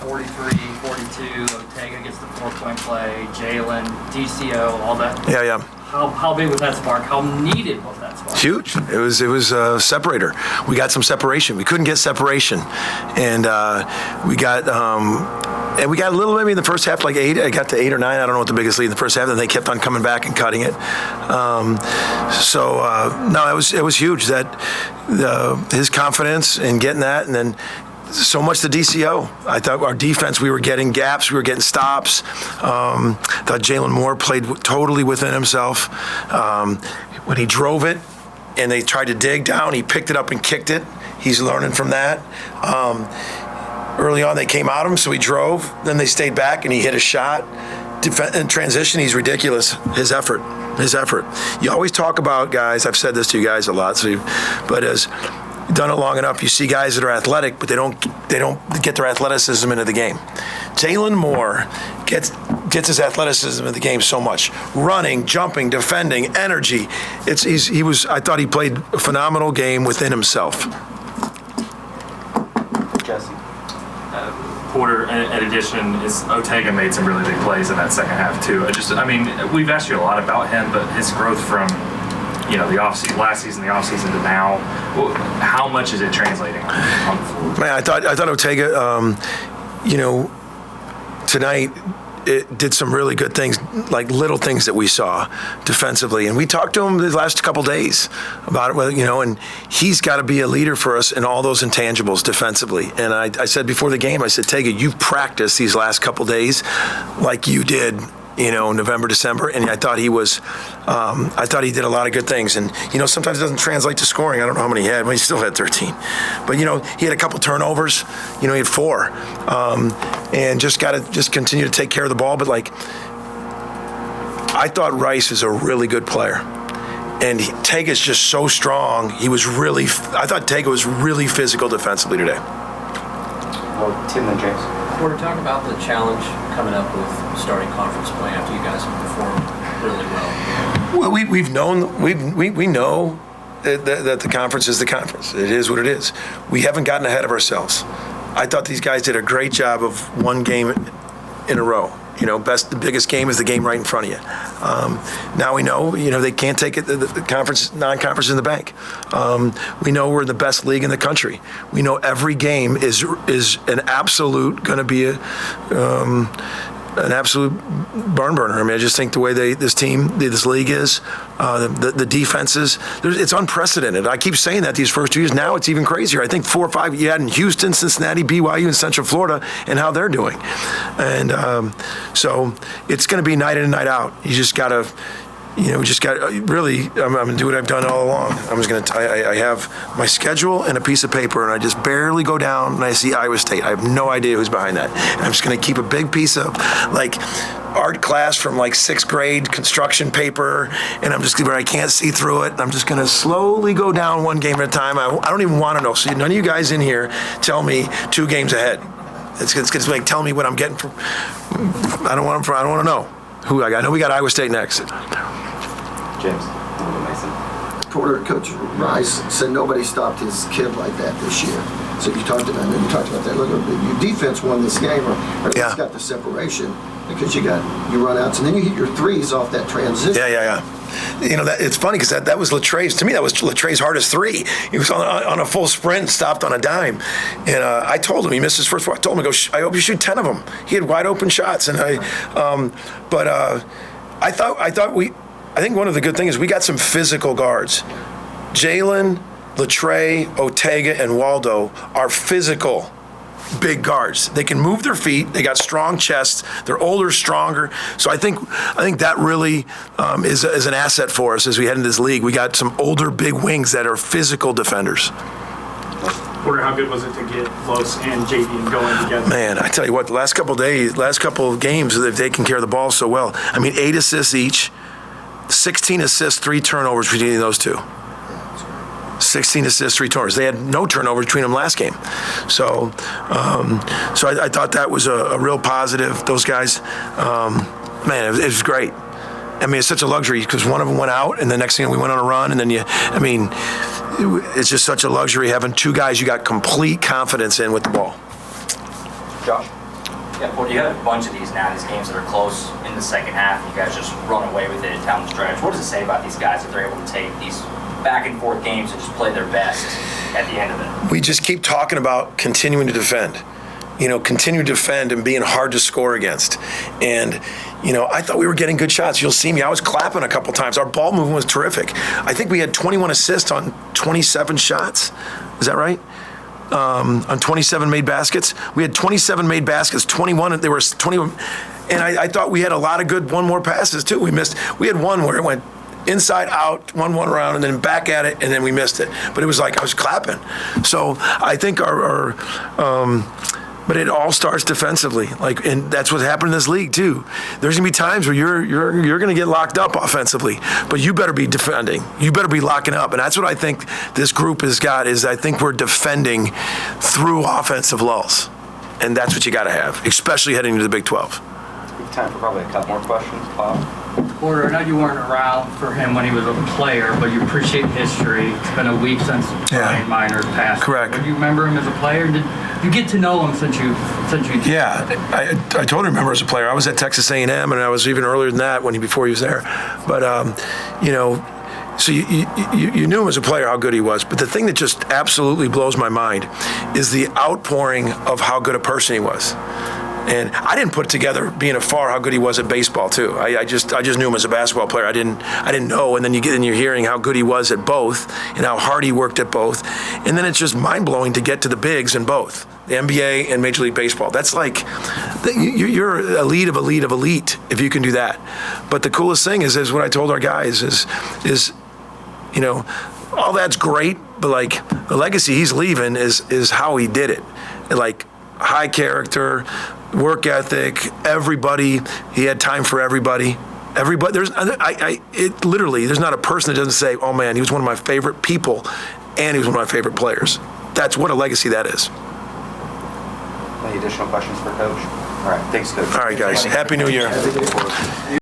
43, 42, Ortega gets the 4-point play, Jalen, DCO, all that. Yeah. How big was that spark? How needed was that spark? Huge. It was a separator. We got some separation. We couldn't get separation, and we got a little maybe in the first half, like 8. I got to 8 or 9. I don't know what the biggest lead in the first half. Then they kept on coming back and cutting it. No, it was huge. That his confidence in getting that, and then so much the DCO. I thought our defense, we were getting gaps, we were getting stops. Thought Jalen Moore played totally within himself. When he drove it and they tried to dig down, he picked it up and kicked it. He's learning from that. Early on, they came at him, so he drove. Then they stayed back and he hit a shot. In transition, he's ridiculous. His effort. You always talk about guys, I've said this to you guys a lot, but as done it long enough, you see guys that are athletic, but they don't get their athleticism into the game. Jalen Moore gets his athleticism in the game so much. Running, jumping, defending, energy. I thought he played a phenomenal game within himself. Jesse. Porter, in addition, Ortega made some really big plays in that second half too. We've asked you a lot about him, but his growth from the offseason, last season, the offseason to now, how much is it translating on the floor? Man, I thought Ortega, tonight it did some really good things, like little things that we saw defensively. And we talked to him the last couple days about it, and he's got to be a leader for us in all those intangibles defensively. And I said before the game, I said, Tega, you've practiced these last couple days like you did November, December, and I thought he did a lot of good things. And, sometimes it doesn't translate to scoring. I don't know how many he had. Well, he still had 13. But, he had a couple turnovers. He had 4. And just got to continue to take care of the ball. But, I thought Rice is a really good player. And Tega's just so strong. I thought Tega was really physical defensively today. Well, Tim and James. Porter, talk about the challenge coming up with starting conference play after you guys have performed really well. Well, we know that the conference is the conference. It is what it is. We haven't gotten ahead of ourselves. I thought these guys did a great job of one game in a row. The biggest game is the game right in front of you. Now we know, they can't take it, the conference, non-conference in the bank. We know we're the best league in the country. We know every game is an absolute going to be an absolute barn burner. I just think the way this league is, the defenses, it's unprecedented. I keep saying that these first 2 years. Now it's even crazier. I think 4 or 5 you had in Houston, Cincinnati, BYU, and Central Florida, and how they're doing. And so it's going to be night in and night out. You just got to. Really, I'm going to do what I've done all along. I have my schedule and a piece of paper, and I just barely go down and I see Iowa State. I have no idea who's behind that. And I'm just going to keep a big piece of, art class from, 6th grade construction paper, and I'm just where I can't see through it. And I'm just going to slowly go down one game at a time. I don't even want to know. So none of you guys in here tell me 2 games ahead. It's tell me what I'm getting from. I don't want to know who I got. I know we got Iowa State next. James. Porter, Coach Rice said nobody stopped his kid like that this year. So you talked about that. Look, your defense won this game, or at least got the separation because you run outs, and then you hit your threes off that transition. Yeah. It's funny because that was Latre's. To me, that was Latre's hardest 3. He was on a full sprint, stopped on a dime, and I told him he missed his first 4. I told him, I hope you shoot 10 of them. He had wide open shots, and I think one of the good things is we got some physical guards. Jalen, Latre, Ortega, and Waldo are physical big guards. They can move their feet. They got strong chests. They're older, stronger. So I think that really is an asset for us as we head into this league. We got some older, big wings that are physical defenders. Porter, how good was it to get Los and Jaden going together? Man, I tell you what, the last couple of games, they've taken care of the ball so well. 8 assists each. 16 assists, 3 turnovers between those two. 16 assists, 3 turnovers. They had no turnovers between them last game. So I thought that was a real positive. Those guys, man, it was great. It's such a luxury because one of them went out, and the next thing we went on a run, and then it's just such a luxury having 2 guys you got complete confidence in with the ball. Josh. Yeah, Porter, you have a bunch of these now, these games that are close in the second half. You guys just run away with it down the stretch. What does it say about these guys that they're able to take these back and forth games and just play their best at the end of it? We just keep talking about continuing to defend. Continue to defend and being hard to score against. And, I thought we were getting good shots. You'll see me. I was clapping a couple times. Our ball movement was terrific. I think we had 21 assists on 27 shots. Is that right? On 27 made baskets. We had 27 made baskets, 21, there was 21. And I thought we had a lot of good one more passes too. We had one where it went inside out, one around, and then back at it, and then we missed it. But it was like I was clapping. So I think but it all starts defensively, and that's what's happened in this league too. There's gonna be times where you're gonna get locked up offensively, but you better be defending. You better be locking up, and that's what I think this group has got. Is I think we're defending through offensive lulls, and that's what you got to have, especially heading into the Big 12. We have time for probably a couple more questions, Bob. Porter, I know you weren't around for him when he was a player, but you appreciate history. It's been a week since Brian Miner's passed. Correct. Do you remember him as a player? Did you get to know him since you? Yeah, I totally remember as a player. I was at Texas A&M, and I was even earlier than that before he was there. But so you knew him as a player how good he was. But the thing that just absolutely blows my mind is the outpouring of how good a person he was. And I didn't put together being afar how good he was at baseball too. I just knew him as a basketball player. I didn't know. And then you're hearing how good he was at both and how hard he worked at both. And then it's just mind blowing to get to the bigs in both, the NBA and Major League Baseball. That's like you're elite of elite of elite if you can do that. But the coolest thing is what I told our guys is all that's great, but the legacy he's leaving is how he did it. High character, work ethic, everybody. He had time for everybody. Everybody. There's not a person that doesn't say, "Oh man, he was one of my favorite people, and he was one of my favorite players." That's what a legacy that is. Any additional questions for Coach? All right, thanks, Coach. All right, guys. Happy New Year.